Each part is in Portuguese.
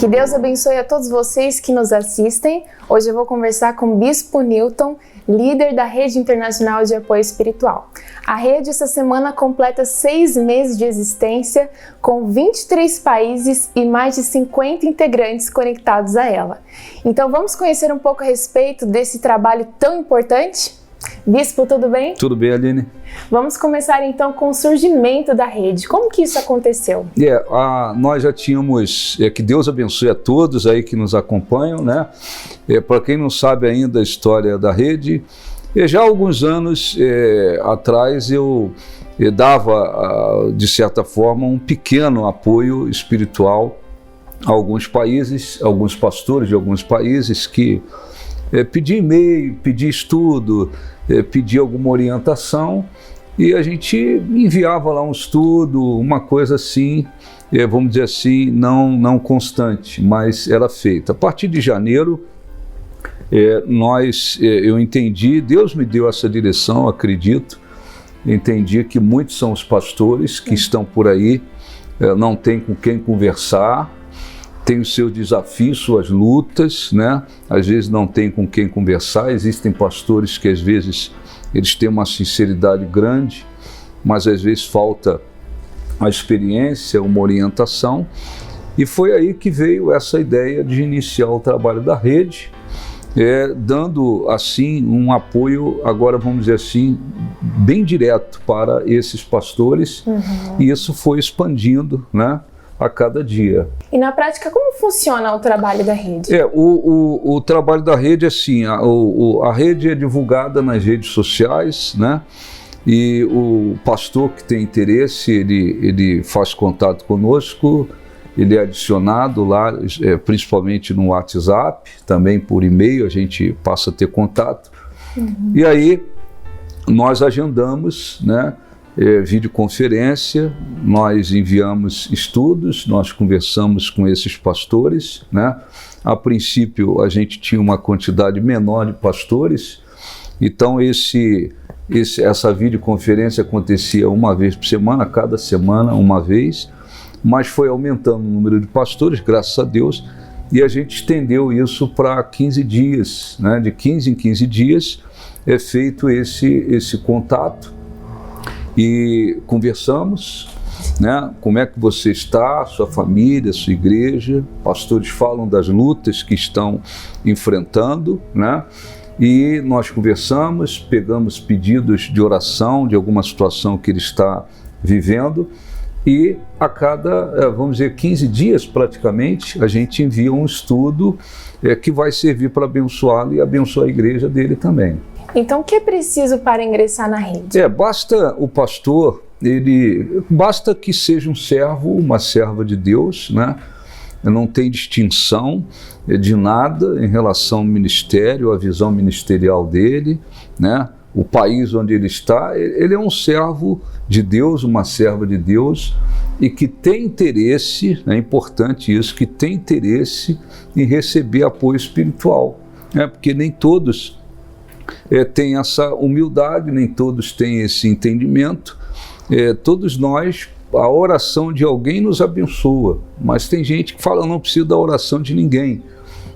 Que Deus abençoe a todos vocês que nos assistem. Hoje eu vou conversar com o Bispo Newton, líder da Rede Internacional de Apoio Espiritual. A rede essa semana completa 6 meses de existência, com 23 países e mais de 50 integrantes conectados a ela. Então vamos conhecer um pouco a respeito desse trabalho tão importante? Bispo, tudo bem? Tudo bem, Aline. Vamos começar então com o surgimento da rede. Como que isso aconteceu? Nós já tínhamos, que Deus abençoe a todos aí que nos acompanham, né? Para quem não sabe ainda a história da rede, já há alguns anos atrás eu dava, de certa forma, um pequeno apoio espiritual a alguns países, alguns pastores de alguns países que pedi e-mail, pedi estudo, pedi alguma orientação e a gente enviava lá um estudo, uma coisa assim, vamos dizer assim, não constante, mas era feita. A partir de janeiro, eu entendi, Deus me deu essa direção, acredito, entendi que muitos são os pastores que estão por aí, não tem com quem conversar, tem os seus desafios, suas lutas, né? Às vezes não tem com quem conversar, existem pastores que às vezes eles têm uma sinceridade grande, mas às vezes falta a experiência, uma orientação, e foi aí que veio essa ideia de iniciar o trabalho da rede, dando assim um apoio, agora vamos dizer assim, bem direto para esses pastores, e isso foi expandindo, né? A cada dia. E na prática, como funciona o trabalho da rede? O trabalho da rede é assim, a rede é divulgada nas redes sociais, né? E o pastor que tem interesse, ele faz contato conosco, ele é adicionado lá, principalmente no WhatsApp, também por e-mail a gente passa a ter contato. E aí nós agendamos, né? Videoconferência, nós enviamos estudos, nós conversamos com esses pastores, né? A princípio a gente tinha uma quantidade menor de pastores, então essa videoconferência acontecia uma vez por semana, cada semana uma vez, mas foi aumentando o número de pastores, graças a Deus, e a gente estendeu isso para 15 dias, né? De 15 em 15 dias é feito esse contato, e conversamos, né? Como é que você está, sua família, sua igreja, pastores falam das lutas que estão enfrentando, né? E nós conversamos, pegamos pedidos de oração de alguma situação que ele está vivendo e a cada, vamos dizer, 15 dias praticamente, a gente envia um estudo que vai servir para abençoá-lo e abençoar a igreja dele também. Então, o que é preciso para ingressar na rede? Basta o pastor, basta que seja um servo, uma serva de Deus, né? Não tem distinção de nada em relação ao ministério, à visão ministerial dele, né? O país onde ele está, ele é um servo de Deus, uma serva de Deus, e que tem interesse, é importante isso, que tem interesse em receber apoio espiritual, né? Porque nem todos tem essa humildade, nem todos têm esse entendimento. Todos nós, a oração de alguém nos abençoa, mas tem gente que fala, não preciso da oração de ninguém,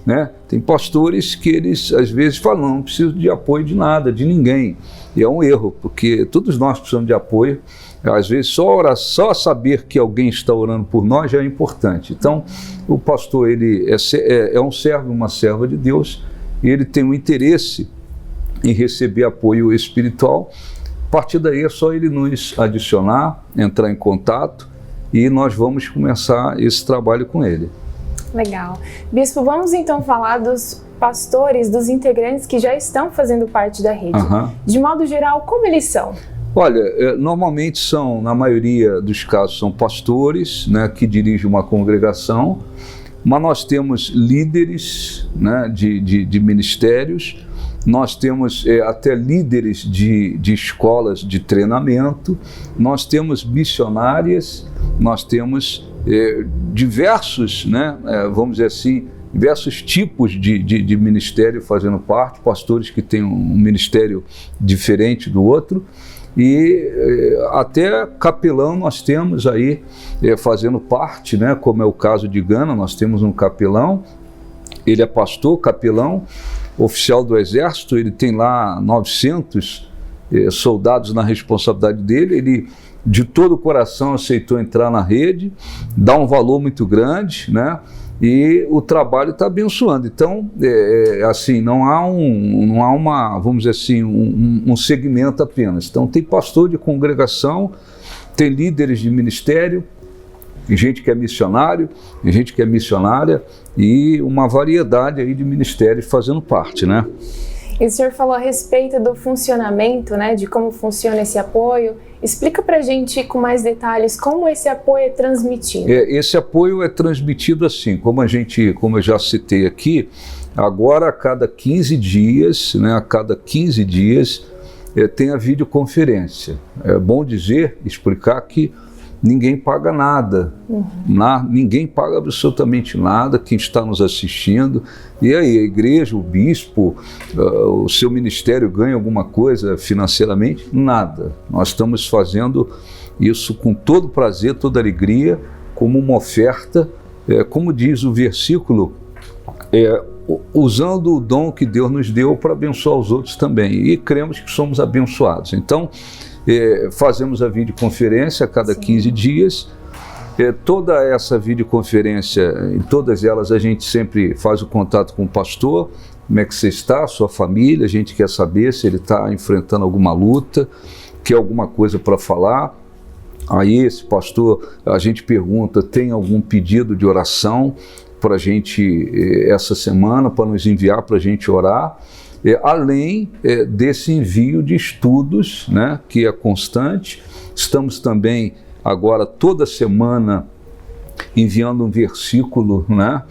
né? Tem pastores que eles às vezes falam, não preciso de apoio de nada, de ninguém, e é um erro, porque todos nós precisamos de apoio. Às vezes só saber que alguém está orando por nós já é importante. Então o pastor, ele é um servo, uma serva de Deus, e ele tem um interesse em receber apoio espiritual. A partir daí é só ele nos adicionar, entrar em contato e nós vamos começar esse trabalho com ele. Legal. Bispo, vamos então falar dos pastores, dos integrantes que já estão fazendo parte da rede. De modo geral, como eles são? Olha, normalmente são, na maioria dos casos, são pastores, né, que dirigem uma congregação, mas nós temos líderes, né, de ministérios. Nós temos até líderes de escolas de treinamento, nós temos missionárias, nós temos diversos, né, vamos dizer assim, diversos tipos de ministério fazendo parte, pastores que têm um ministério diferente do outro, E até capelão nós temos aí fazendo parte, né, como é o caso de Gana, nós temos um capelão, ele é pastor, capelão, oficial do Exército, ele tem lá 900 soldados na responsabilidade dele, ele de todo o coração aceitou entrar na rede, dá um valor muito grande, né? E o trabalho está abençoando. Então, assim, não há uma, vamos dizer assim, um segmento apenas. Então, tem pastor de congregação, tem líderes de ministério, tem gente que é missionário, tem gente que é missionária e uma variedade aí de ministérios fazendo parte, né? E o senhor falou a respeito do funcionamento, né, de como funciona esse apoio. Explica pra gente com mais detalhes como esse apoio é transmitido. Esse apoio é transmitido assim, como eu já citei aqui, agora a cada 15 dias, né, tem a videoconferência. É bom explicar que ninguém paga nada, ninguém paga absolutamente nada, quem está nos assistindo. E aí, a igreja, o bispo, o seu ministério ganha alguma coisa financeiramente? Nada. Nós estamos fazendo isso com todo prazer, toda alegria, como uma oferta, como diz o versículo, usando o dom que Deus nos deu para abençoar os outros também. E cremos que somos abençoados. Então, fazemos a videoconferência a cada 15 dias. Toda essa videoconferência, em todas elas a gente sempre faz o contato com o pastor, como é que você está, sua família, a gente quer saber se ele está enfrentando alguma luta, quer alguma coisa para falar. Aí esse pastor, a gente pergunta, tem algum pedido de oração para a gente essa semana, para nos enviar para a gente orar. Além desse envio de estudos, né, que é constante. Estamos também agora toda semana enviando um versículo, né,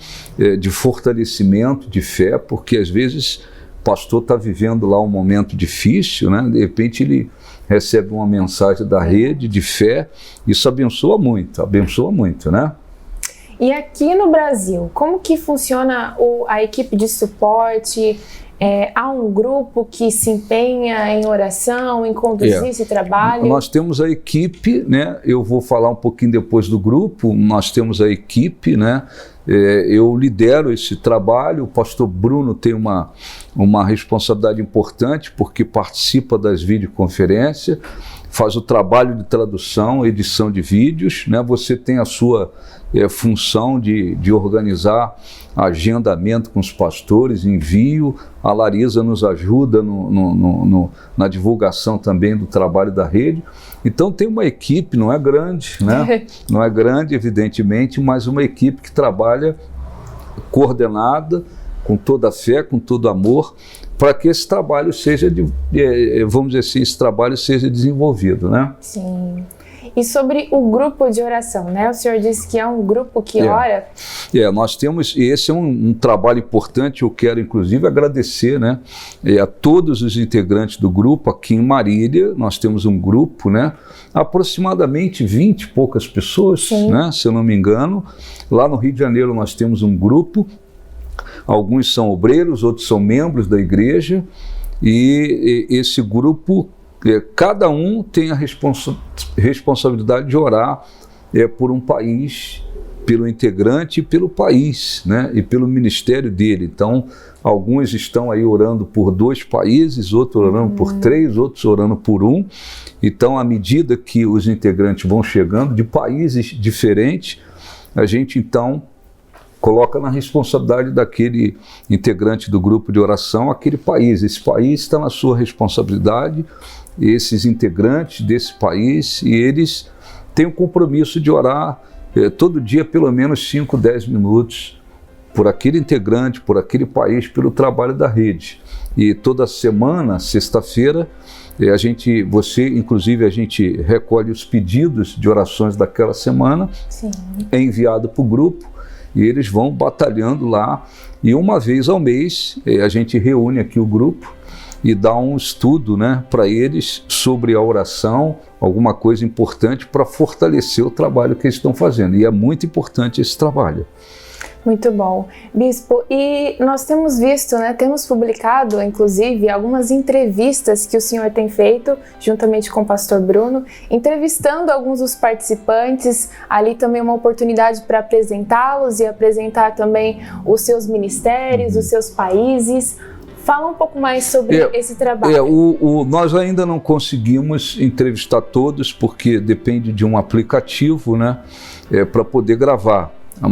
de fortalecimento, de fé, porque às vezes o pastor está vivendo lá um momento difícil, né, de repente ele recebe uma mensagem da rede de fé, isso abençoa muito, né? E aqui no Brasil, como que funciona a equipe de suporte? Há um grupo que se empenha em oração, em conduzir esse trabalho? Nós temos a equipe, né? Eu vou falar um pouquinho depois do grupo. Nós temos a equipe, né? Eu lidero esse trabalho. O pastor Bruno tem uma responsabilidade importante porque participa das videoconferências, faz o trabalho de tradução, edição de vídeos, né? Você tem a sua função de organizar agendamento com os pastores, envio. A Larisa nos ajuda na divulgação também do trabalho da rede. Então tem uma equipe, não é grande, né? Não é grande, evidentemente, mas uma equipe que trabalha coordenada, com toda a fé, com todo amor, para que esse trabalho seja, vamos dizer assim, esse trabalho seja desenvolvido, né? Sim. E sobre o grupo de oração, né? O senhor disse que é um grupo que ora. Nós temos, e esse é um trabalho importante. Eu quero, inclusive, agradecer, né, a todos os integrantes do grupo. Aqui em Marília, nós temos um grupo, né, aproximadamente 20 e poucas pessoas, né, se eu não me engano. Lá no Rio de Janeiro, nós temos um grupo. Alguns são obreiros, outros são membros da igreja. E esse grupo, cada um tem a responsabilidade de orar por um país, pelo integrante e pelo país, né, e pelo ministério dele. Então, alguns estão aí orando por 2 países, outros orando por 3, outros orando por 1. Então, à medida que os integrantes vão chegando de países diferentes, a gente então coloca na responsabilidade daquele integrante do grupo de oração aquele país. Esse país está na sua responsabilidade, esses integrantes desse país, e eles têm o compromisso de orar todo dia pelo menos 5, 10 minutos por aquele integrante, por aquele país, pelo trabalho da rede. E toda semana, sexta-feira, a gente recolhe os pedidos de orações daquela semana, é enviado para o grupo e eles vão batalhando lá. E uma vez ao mês a gente reúne aqui o grupo e dá um estudo, né, para eles sobre a oração, alguma coisa importante para fortalecer o trabalho que eles estão fazendo. E é muito importante esse trabalho. Muito bom. Bispo, e nós temos visto, né, temos publicado, inclusive, algumas entrevistas que o senhor tem feito, juntamente com o pastor Bruno, entrevistando alguns dos participantes, ali também uma oportunidade para apresentá-los e apresentar também os seus ministérios, os seus países. Fala um pouco mais sobre esse trabalho. Nós ainda não conseguimos entrevistar todos, porque depende de um aplicativo, né, para poder gravar. A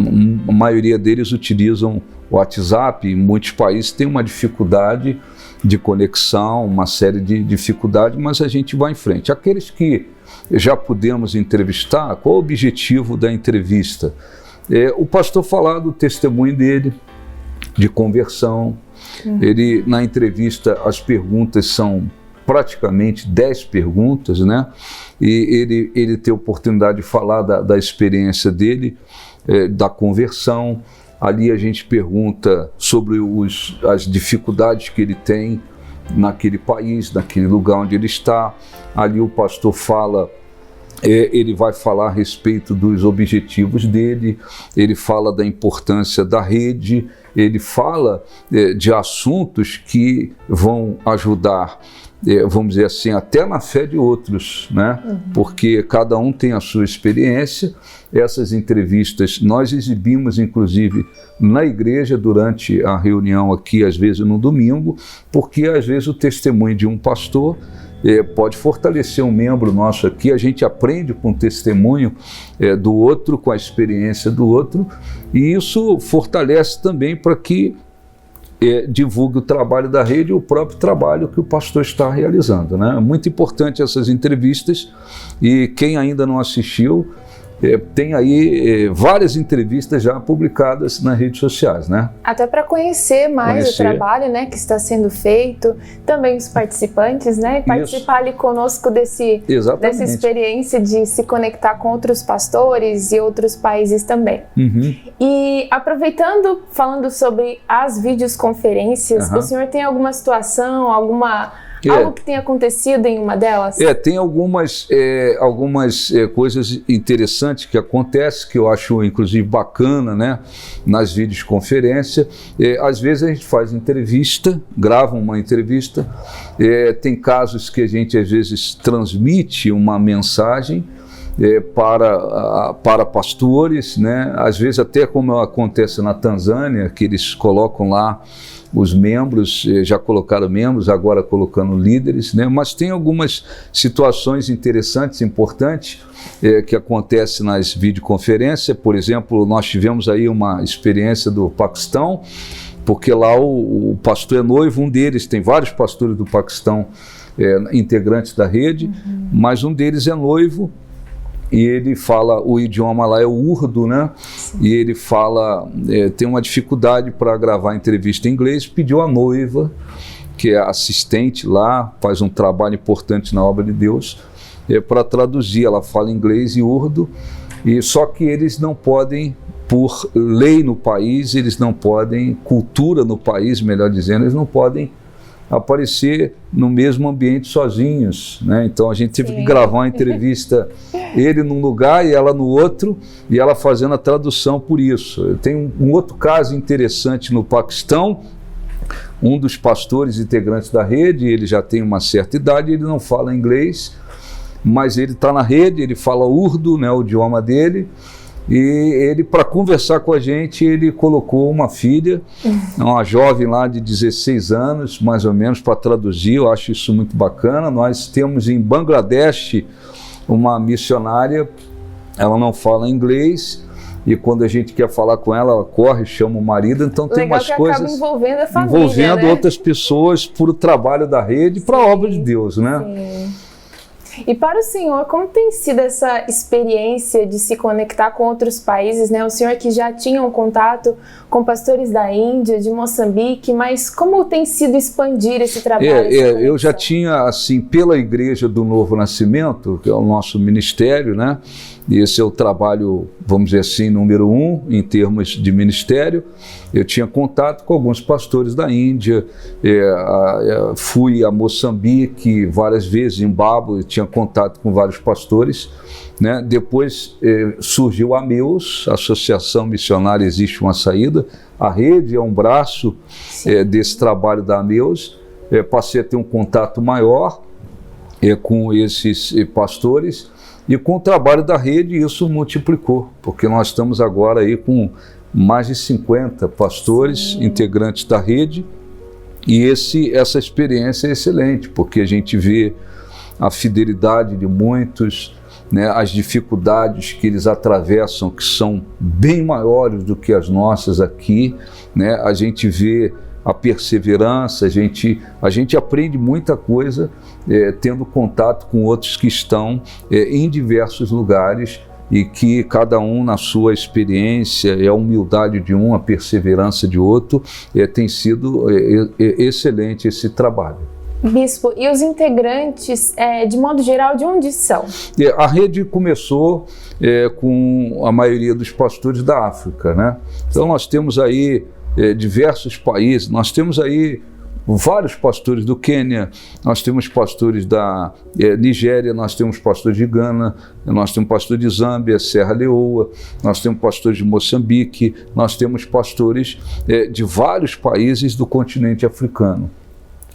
maioria deles utilizam o WhatsApp, e muitos países têm uma dificuldade de conexão, uma série de dificuldades, mas a gente vai em frente. Aqueles que já pudemos entrevistar, qual o objetivo da entrevista? O pastor falar do testemunho dele, de conversão. Ele, na entrevista, as perguntas são praticamente 10 perguntas, né? E ele tem a oportunidade de falar da experiência dele, da conversão. Ali a gente pergunta sobre as dificuldades que ele tem naquele país, naquele lugar onde ele está. Ali o pastor fala, ele vai falar a respeito dos objetivos dele, ele fala da importância da rede, ele fala de assuntos que vão ajudar, vamos dizer assim, até na fé de outros, né? Porque cada um tem a sua experiência. Essas entrevistas nós exibimos, inclusive, na igreja durante a reunião aqui, às vezes no domingo, porque às vezes o testemunho de um pastor pode fortalecer um membro nosso aqui. A gente aprende com o testemunho do outro, com a experiência do outro, e isso fortalece também para que divulgue o trabalho da rede e o próprio trabalho que o pastor está realizando, né? É muito importante essas entrevistas, e quem ainda não assistiu, tem aí várias entrevistas já publicadas nas redes sociais, né? Até para conhecer mais o trabalho, né, que está sendo feito, também os participantes, né, e participar ali conosco dessa experiência de se conectar com outros pastores e outros países também. E aproveitando, falando sobre as videoconferências, o senhor tem alguma situação, algo que tenha acontecido em uma delas? Tem algumas coisas interessantes que acontecem, que eu acho inclusive bacana, né, nas videoconferências. Às vezes a gente faz entrevista, grava uma entrevista, tem casos que a gente às vezes transmite uma mensagem para pastores, né? Às vezes até como acontece na Tanzânia, que eles colocam lá os membros, já colocaram membros, agora colocando líderes, né? Mas tem algumas situações interessantes, importantes, que acontecem nas videoconferências. Por exemplo, nós tivemos aí uma experiência do Paquistão, porque lá o pastor é noivo, um deles, tem vários pastores do Paquistão, integrantes da rede, mas um deles é noivo, e ele fala, o idioma lá é o urdu, né? E ele fala, tem uma dificuldade para gravar entrevista em inglês, pediu a noiva, que é assistente lá, faz um trabalho importante na obra de Deus, para traduzir. Ela fala inglês e urdu, e só que eles não podem, por lei no país, eles não podem, cultura no país, melhor dizendo, eles não podem aparecer no mesmo ambiente sozinhos, né? Então a gente teve que gravar uma entrevista, ele num lugar e ela no outro, e ela fazendo a tradução por isso. Tem um outro caso interessante no Paquistão. Um dos pastores integrantes da rede, ele já tem uma certa idade, ele não fala inglês, mas ele está na rede, ele fala urdu, né, o idioma dele. E ele, para conversar com a gente, ele colocou uma filha, uma jovem lá de 16 anos, mais ou menos, para traduzir. Eu acho isso muito bacana. Nós temos em Bangladesh uma missionária, ela não fala inglês, e quando a gente quer falar com ela, ela corre, chama o marido. Então tem umas coisas envolvendo a família, envolvendo, né? Outras pessoas por o trabalho da rede, para a obra de Deus, né? Sim. E para o senhor, como tem sido essa experiência de se conectar com outros países, né? O senhor que já tinha um contato com pastores da Índia, de Moçambique, mas como tem sido expandir esse trabalho? Eu já tinha, assim, pela Igreja do Novo Nascimento, que é o nosso ministério, né? E esse é o trabalho, vamos dizer assim, número 1 em termos de ministério. Eu tinha contato com alguns pastores da Índia, fui a Moçambique várias vezes, Zimbábue, tinha tinha contato com vários pastores, né? Depois surgiu a AMEUS, Associação Missionária Existe uma Saída. A rede é um braço desse trabalho da AMEUS. Passei a ter um contato maior com esses pastores, e com o trabalho da rede isso multiplicou, porque nós estamos agora aí com mais de 50 pastores integrantes da rede, e essa experiência é excelente, porque a gente vê a fidelidade de muitos, né, as dificuldades que eles atravessam, que são bem maiores do que as nossas aqui, né? A gente vê a perseverança, a gente aprende muita coisa tendo contato com outros que estão em diversos lugares, e que cada um na sua experiência, a humildade de um, a perseverança de outro, tem sido excelente esse trabalho. Bispo, e os integrantes, de modo geral, de onde são? A rede começou com a maioria dos pastores da África, né? Então nós temos aí diversos países, nós temos aí vários pastores do Quênia, nós temos pastores da Nigéria, nós temos pastores de Gana, nós temos pastores de Zâmbia, Serra Leoa, nós temos pastores de Moçambique, nós temos pastores de vários países do continente africano.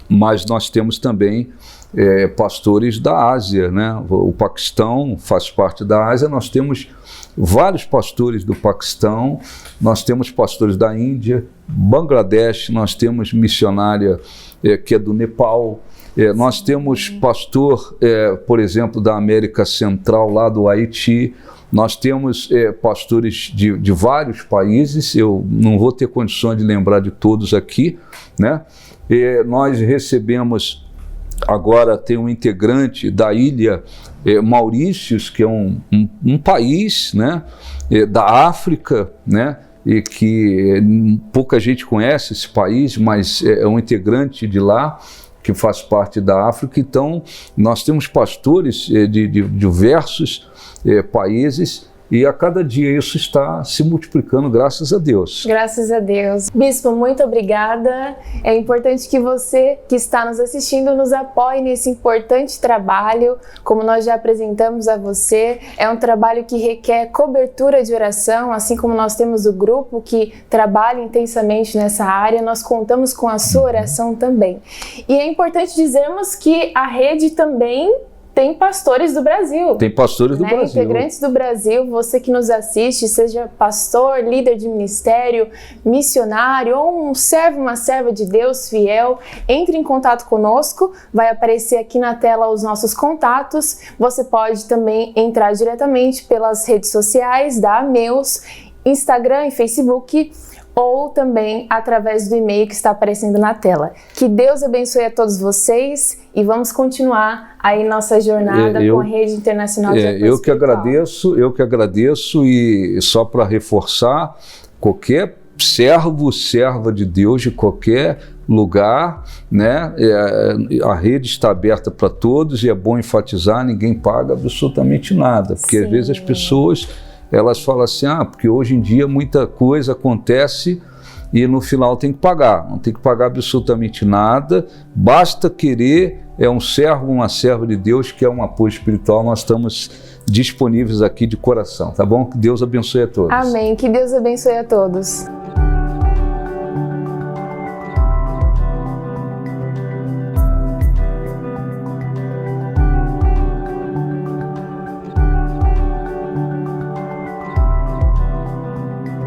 Mas nós temos também pastores da Ásia, né? O Paquistão faz parte da Ásia, nós temos vários pastores do Paquistão, nós temos pastores da Índia, Bangladesh, nós temos missionária que é do Nepal, nós temos pastor, por exemplo, da América Central, lá do Haiti, nós temos pastores de vários países, eu não vou ter condições de lembrar de todos aqui, né? Nós recebemos, agora tem um integrante da ilha Maurícios, que é um país, né, da África, né, e que pouca gente conhece esse país, mas é um integrante de lá, que faz parte da África. Então, nós temos pastores de diversos países, e a cada dia isso está se multiplicando, graças a Deus. Graças a Deus. Bispo, muito obrigada. É importante que você que está nos assistindo nos apoie nesse importante trabalho. Como nós já apresentamos a você, é um trabalho que requer cobertura de oração, assim como nós temos o grupo que trabalha intensamente nessa área, nós contamos com a sua oração também. E é importante dizermos que a rede também tem pastores do Brasil. Tem pastores do Brasil. Integrantes do Brasil, você que nos assiste, seja pastor, líder de ministério, missionário ou um servo, uma serva de Deus fiel, entre em contato conosco, vai aparecer aqui na tela os nossos contatos. Você pode também entrar diretamente pelas redes sociais da AMEUS, Instagram e Facebook, ou também através do e-mail que está aparecendo na tela. Que Deus abençoe a todos vocês e vamos continuar aí nossa jornada com a Rede Internacional de Apoio Espiritual. Eu que agradeço, e só para reforçar, qualquer servo, serva de Deus de qualquer lugar, né? A rede está aberta para todos, e é bom enfatizar, ninguém paga absolutamente nada, porque às vezes as pessoas elas falam assim, porque hoje em dia muita coisa acontece e no final tem que pagar. Não tem que pagar absolutamente nada, basta querer, é um servo, uma serva de Deus que é um apoio espiritual, nós estamos disponíveis aqui de coração, tá bom? Que Deus abençoe a todos. Amém, que Deus abençoe a todos.